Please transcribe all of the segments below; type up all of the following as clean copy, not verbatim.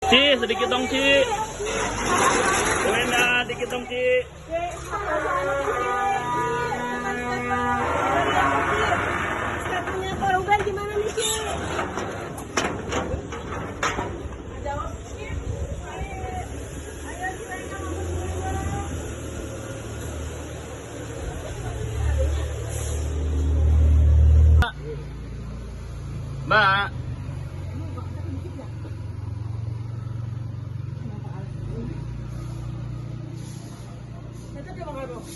Ci, sedikit dong, Ci. Wena, dikit dong, Ci. Satunya korban gimana nih, Ci? Mbak.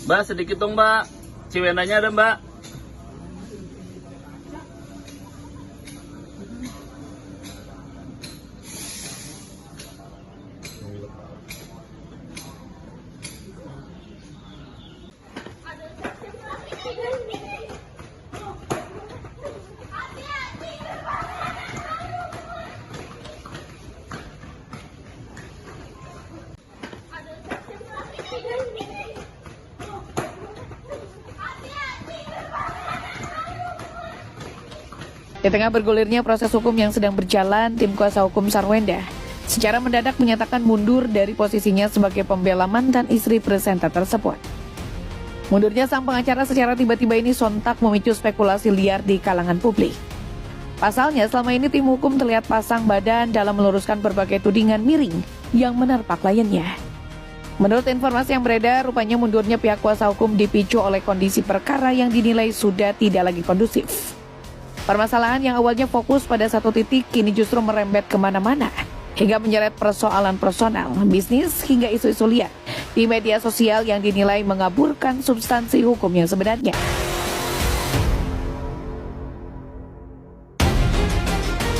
Mbak, sedikit dong, Mbak. Ciwenanya ada, Mbak. Di tengah bergulirnya proses hukum yang sedang berjalan, tim kuasa hukum Sarwenda secara mendadak menyatakan mundur dari posisinya sebagai pembela mantan istri presenter tersebut. Mundurnya sang pengacara secara tiba-tiba ini sontak memicu spekulasi liar di kalangan publik. Pasalnya, selama ini tim hukum terlihat pasang badan dalam meluruskan berbagai tudingan miring yang menerpa kliennya. Menurut informasi yang beredar, rupanya mundurnya pihak kuasa hukum dipicu oleh kondisi perkara yang dinilai sudah tidak lagi kondusif. Permasalahan yang awalnya fokus pada satu titik kini justru merembet kemana-mana, hingga menyeret persoalan personal, bisnis, hingga isu-isu liar di media sosial yang dinilai mengaburkan substansi hukum yang sebenarnya.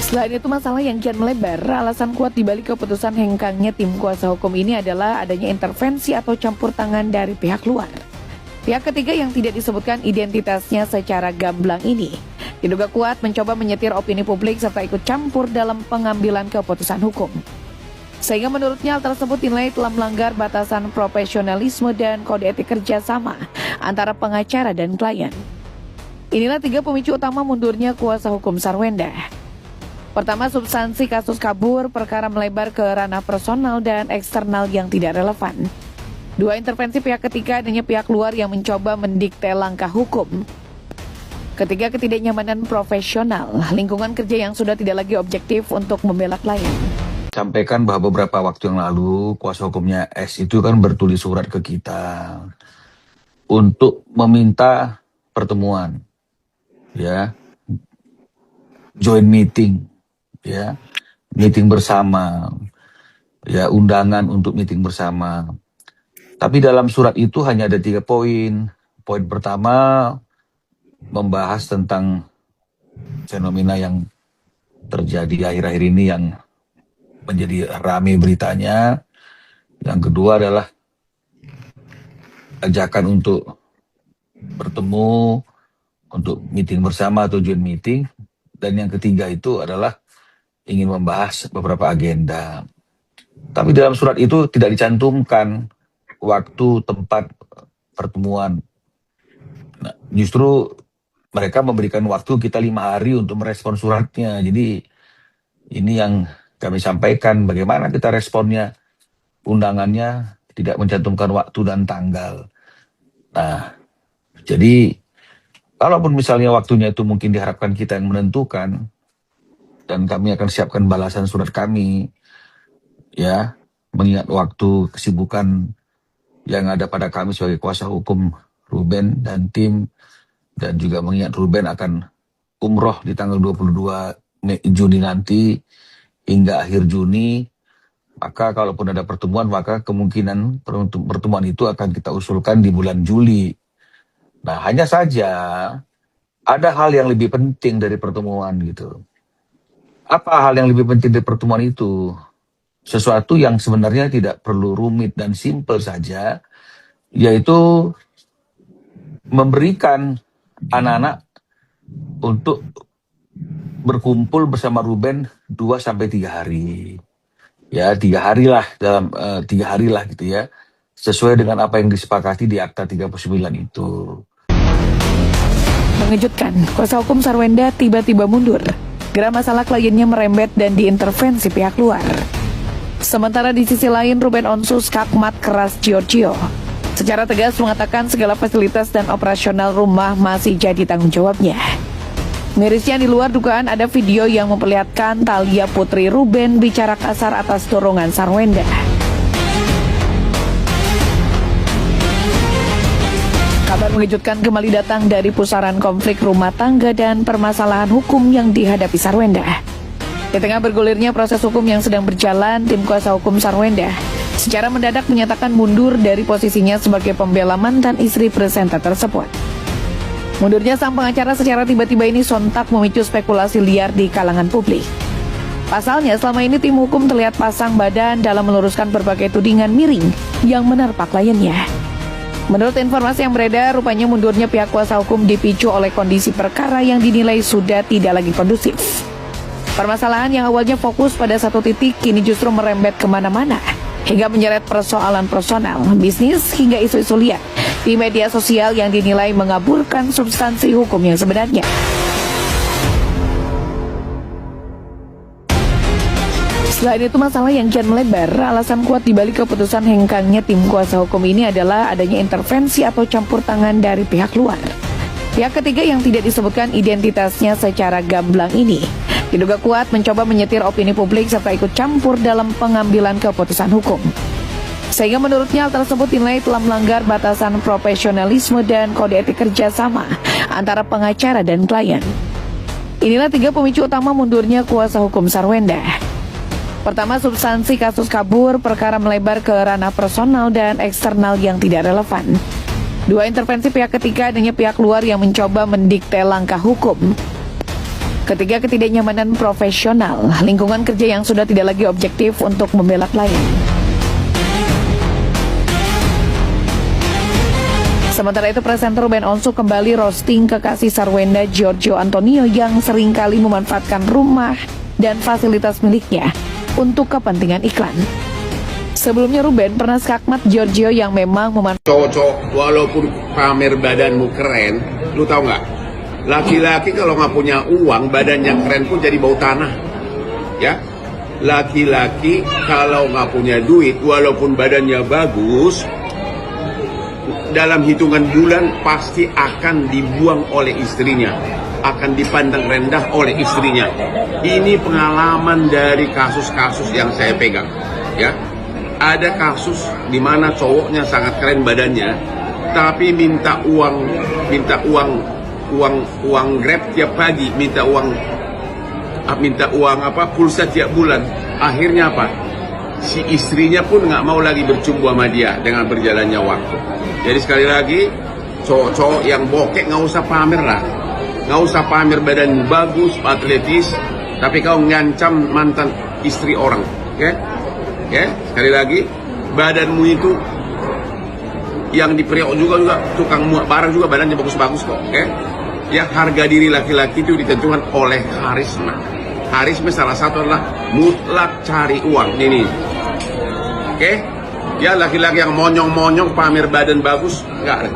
Selain itu, masalah yang kian melebar, alasan kuat dibalik keputusan hengkangnya tim kuasa hukum ini adalah adanya intervensi atau campur tangan dari pihak luar. Pihak ketiga yang tidak disebutkan identitasnya secara gamblang ini diduga kuat mencoba menyetir opini publik serta ikut campur dalam pengambilan keputusan hukum. Sehingga menurutnya hal tersebut dinilai telah melanggar batasan profesionalisme dan kode etik kerjasama antara pengacara dan klien. Inilah tiga pemicu utama mundurnya kuasa hukum Sarwenda. Pertama, substansi kasus kabur, perkara melebar ke ranah personal dan eksternal yang tidak relevan. Dua, intervensi pihak ketiga adanya pihak luar yang mencoba mendikte langkah hukum. Ketiga, ketidaknyamanan profesional, lingkungan kerja yang sudah tidak lagi objektif untuk membela klien. Sampaikan bahwa beberapa waktu yang lalu kuasa hukumnya S itu kan bertulis surat ke kita untuk meminta pertemuan, ya, joint meeting, ya, meeting bersama, ya, undangan untuk meeting bersama. Tapi dalam surat itu hanya ada 3 poin. Poin pertama membahas tentang fenomena yang terjadi akhir-akhir ini yang menjadi ramai beritanya. Yang kedua adalah ajakan untuk bertemu, untuk meeting bersama atau joint meeting. Dan yang ketiga itu adalah ingin membahas beberapa agenda. Tapi dalam surat itu tidak dicantumkan waktu, tempat pertemuan. Nah, justru mereka memberikan waktu kita 5 hari untuk merespon suratnya. Jadi ini yang kami sampaikan, bagaimana kita responnya. Undangannya tidak mencantumkan waktu dan tanggal. Nah, jadi kalaupun misalnya waktunya itu mungkin diharapkan kita yang menentukan, dan kami akan siapkan balasan surat kami, ya, mengingat waktu kesibukan yang ada pada kami sebagai kuasa hukum Ruben dan tim, dan juga mengingat Ruben akan umroh di tanggal 22 Juni nanti hingga akhir Juni, maka kalaupun ada pertemuan, maka kemungkinan pertemuan itu akan kita usulkan di bulan Juli. Nah, hanya saja ada hal yang lebih penting dari pertemuan gitu. Apa hal yang lebih penting dari pertemuan itu? Sesuatu yang sebenarnya tidak perlu rumit dan simpel saja, yaitu memberikan anak-anak untuk berkumpul bersama Ruben 2-3 hari. Ya, 3 hari lah, dalam 3 hari lah gitu ya. Sesuai dengan apa yang disepakati di Akta 39 itu. Mengejutkan, kuasa hukum Sarwenda tiba-tiba mundur. Gara masalah kliennya merembet dan diintervensi pihak luar. Sementara di sisi lain, Ruben Onsu skakmat keras Giorgio. Secara tegas mengatakan segala fasilitas dan operasional rumah masih jadi tanggung jawabnya. Mirisnya di luar dugaan ada video yang memperlihatkan Thalia putri Ruben bicara kasar atas dorongan Sarwenda. Kabar mengejutkan kembali datang dari pusaran konflik rumah tangga dan permasalahan hukum yang dihadapi Sarwenda. Di tengah bergulirnya proses hukum yang sedang berjalan, tim kuasa hukum Sarwenda secara mendadak menyatakan mundur dari posisinya sebagai pembela mantan istri presenter tersebut. Mundurnya sang pengacara secara tiba-tiba ini sontak memicu spekulasi liar di kalangan publik. Pasalnya, selama ini tim hukum terlihat pasang badan dalam meluruskan berbagai tudingan miring yang menerpa kliennya. Menurut informasi yang beredar, rupanya mundurnya pihak kuasa hukum dipicu oleh kondisi perkara yang dinilai sudah tidak lagi kondusif. Permasalahan yang awalnya fokus pada satu titik kini justru merembet kemana-mana, hingga menyeret persoalan personal, bisnis, hingga isu-isu liar di media sosial yang dinilai mengaburkan substansi hukum yang sebenarnya. Selain itu, masalah yang kian melebar, alasan kuat dibalik keputusan hengkangnya tim kuasa hukum ini adalah adanya intervensi atau campur tangan dari pihak luar. Pihak ketiga yang tidak disebutkan identitasnya secara gamblang ini diduga kuat mencoba menyetir opini publik serta ikut campur dalam pengambilan keputusan hukum. Sehingga menurutnya hal tersebut dinilai telah melanggar batasan profesionalisme dan kode etik kerjasama antara pengacara dan klien. Inilah 3 pemicu utama mundurnya kuasa hukum Sarwenda. Pertama, substansi kasus kabur, perkara melebar ke ranah personal dan eksternal yang tidak relevan. 2, intervensi pihak ketiga, adanya pihak luar yang mencoba mendikte langkah hukum. Ketiga, ketidaknyamanan profesional, lingkungan kerja yang sudah tidak lagi objektif untuk membela klien. Sementara itu, presenter Ruben Onsu kembali roasting kekasih Sarwenda Giorgio Antonio yang seringkali memanfaatkan rumah dan fasilitas miliknya untuk kepentingan iklan. Sebelumnya Ruben pernah skakmat Giorgio yang memang memanfaatkan cowok-cowok walaupun pamer badanmu keren, lu tahu nggak? Laki-laki kalau nggak punya uang, badannya keren pun jadi bau tanah, ya. Laki-laki kalau nggak punya duit, walaupun badannya bagus, dalam hitungan bulan pasti akan dibuang oleh istrinya, akan dipandang rendah oleh istrinya. Ini pengalaman dari kasus-kasus yang saya pegang, ya. Ada kasus di mana cowoknya sangat keren badannya, tapi minta uang Grab tiap pagi, minta uang pulsa tiap bulan. Akhirnya apa? Si istrinya pun nggak mau lagi bercumbu sama dia dengan berjalannya waktu. Jadi sekali lagi, cowok-cowok yang bokek nggak usah pamer lah, nggak usah pamer badan bagus, atletis, tapi kau ngancam mantan istri orang, oke? Ya, sekali lagi, badanmu itu yang diperiok juga tukang muat barang juga badannya bagus-bagus kok, oke? Ya, harga diri laki-laki itu ditentukan oleh karisma. Karisma salah satu adalah mutlak cari uang ini, oke? Ya, laki-laki yang monyong-monyong pamer badan bagus, enggak.